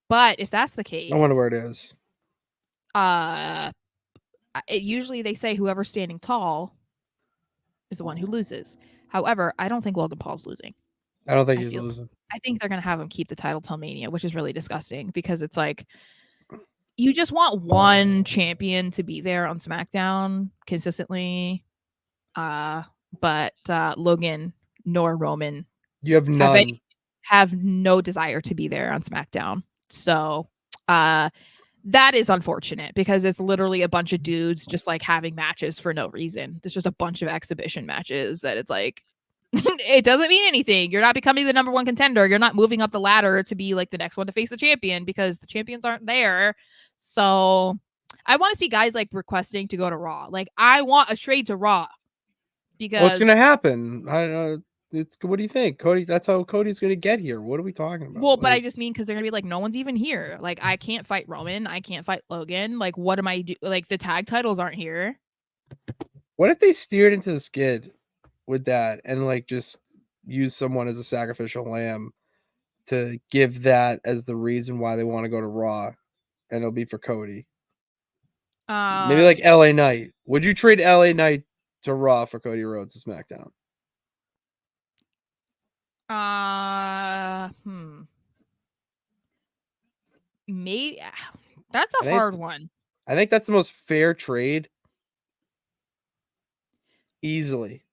But if that's the I wonder where case, it is. usually they say whoever's standing tall is the one who loses. However, I don't think Logan Paul's losing. I don't think I he's feel losing. I think they're gonna have him keep the title till Mania, which is really disgusting because it's like you just want one champion to be there on SmackDown consistently. But Logan nor Roman You have have any none. have no desire to be there on SmackDown. So that is unfortunate because it's literally a bunch of dudes just like having matches for no reason. There's just a bunch of exhibition matches that it's like it doesn't mean anything. You're not becoming the number one contender. You're not moving up the ladder to be like the next one to face the champion because the champions aren't there. So I want to see guys like requesting to go to Raw. Like I want a trade to Raw What's because gonna happen? I don't know. What do you think, Cody? That's how Cody's gonna get here. What are we talking about? well, but I Like, just mean because they're gonna be like, no one's even here. Like I can't fight Roman. I can't fight Logan. Like what am I do? Like the tag titles aren't here. what if they steered into the skid with that and like just use someone as a sacrificial lamb to give that as the reason why they want to go to Raw, and it'll be for Cody. Maybe Uh, like LA Knight. Would you trade LA Knight to Raw for Cody Rhodes to SmackDown? uh, hmm. Maybe that's a I think hard one. I think that's the most fair trade, easily.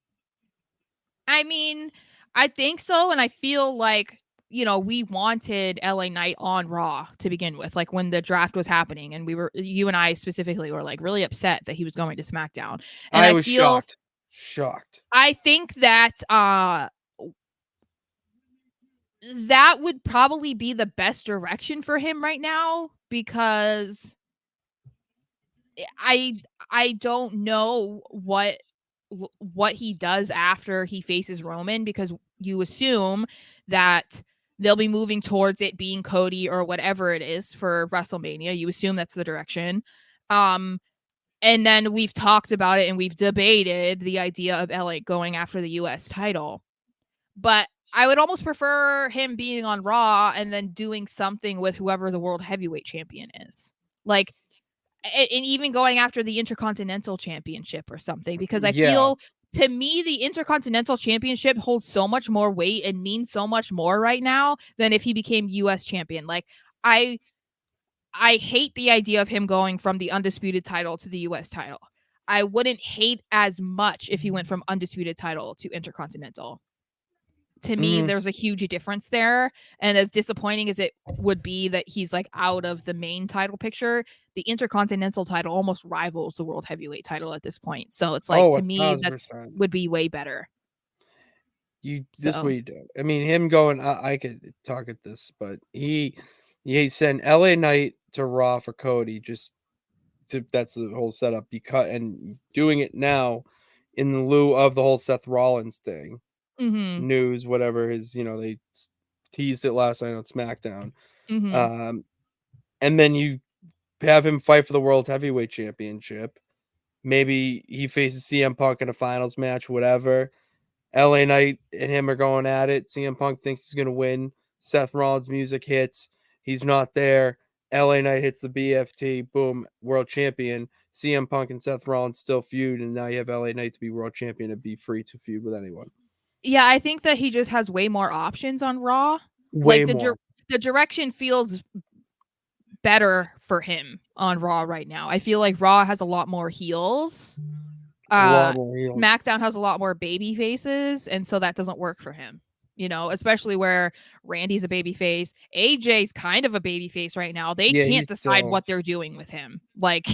I mean, I think so, and I feel like we wanted LA Knight on Raw to begin with, like when the draft was happening, and you and I specifically were like really upset that he was going to SmackDown, and I was shocked. I think that that would probably be the best direction for him right now because I I don't know what he does after he faces Roman because you assume that they'll be moving towards it being Cody or whatever it is for WrestleMania. You assume that's the direction. Um and then we've talked about it and we've debated the idea of LA going after the US title. But I would almost prefer him being on Raw and then doing something with whoever the world heavyweight champion is. Like and even going after the Intercontinental Championship or something, because I Yeah. feel to me the Intercontinental Championship holds so much more weight and means so much more right now than if he became US champion. Like I I hate the idea of him going from the undisputed title to the US title. I wouldn't hate as much if he went from undisputed title to Intercontinental. To me, Mm-hmm. there's a huge difference there. And as disappointing as it would be that he's like out of the main title picture, the Intercontinental title almost rivals the World Heavyweight title at this point. So it's like Oh, to a me, thousand that's percent. would be way better. You this So way you do. I mean, him going. I could talk at this, but he sent LA Knight to Raw for Cody. That's the whole setup. Because and doing it now in lieu of the whole Seth Rollins thing, mhm. news, whatever is. They teased it last night on SmackDown. Mhm. Um, and then you have him fight for the World Heavyweight Championship. Maybe he faces CM Punk in a finals match, whatever. LA Knight and him are going at it. CM Punk thinks he's going to win. Seth Rollins' music hits. He's not there. LA Knight hits the BFT. Boom, world champion. CM Punk and Seth Rollins still feud, and now you have LA Knight to be world champion and be free to feud with anyone. Yeah, I think that he just has way more options on Raw. Way Like more. the direction feels better for him on Raw right now. I feel like Raw has a lot more heels. A lot Uh more heels. SmackDown has a lot more baby faces, and so that doesn't work for him. Especially where Randy's a baby face. AJ's kind of a baby face right now. They Yeah, can't he's decide still. what they're doing with him. Like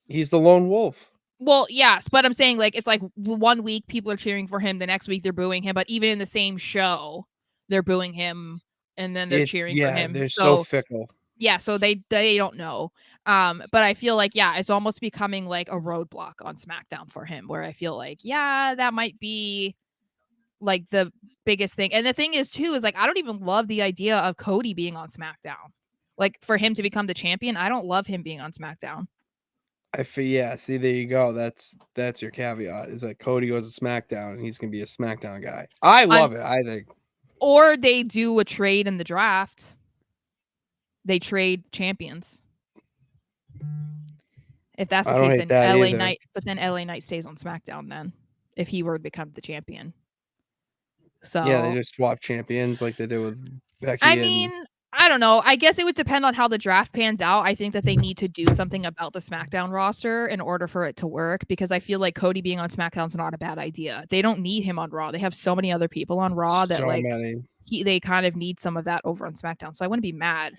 He's the lone wolf. well, yes, but I'm saying like it's like one week people are cheering for him, the next week they're booing him, but even in the same show, they're booing him and then they're cheering for him. They're so So fickle. yeah, so they don't know. But I feel like yeah, it's almost becoming like a roadblock on SmackDown for him, where I feel like yeah, that might be like the biggest thing. And the thing is too is like I don't even love the idea of Cody being on SmackDown. Like for him to become the champion, I don't love him being on SmackDown. I feel yeah. See, there you go. That's your caveat. Is that Cody goes to SmackDown and he's gonna be a SmackDown guy. I Un- love it. I think or they do a trade in the draft. They trade champions. If that's the I don't case, hate then that LA either. Knight, but then LA Knight stays on SmackDown then, if he were to become the champion. Yeah, they So, just swap champions like they did with I Becky mean, and I don't know. I guess it would depend on how the draft pans out. I think that they need to do something about the SmackDown roster in order for it to work, because I feel like Cody being on SmackDown is not a bad idea. They don't need him on Raw. They have so many other people on Raw that so like many. they kind of need some of that over on SmackDown. So I wouldn't be mad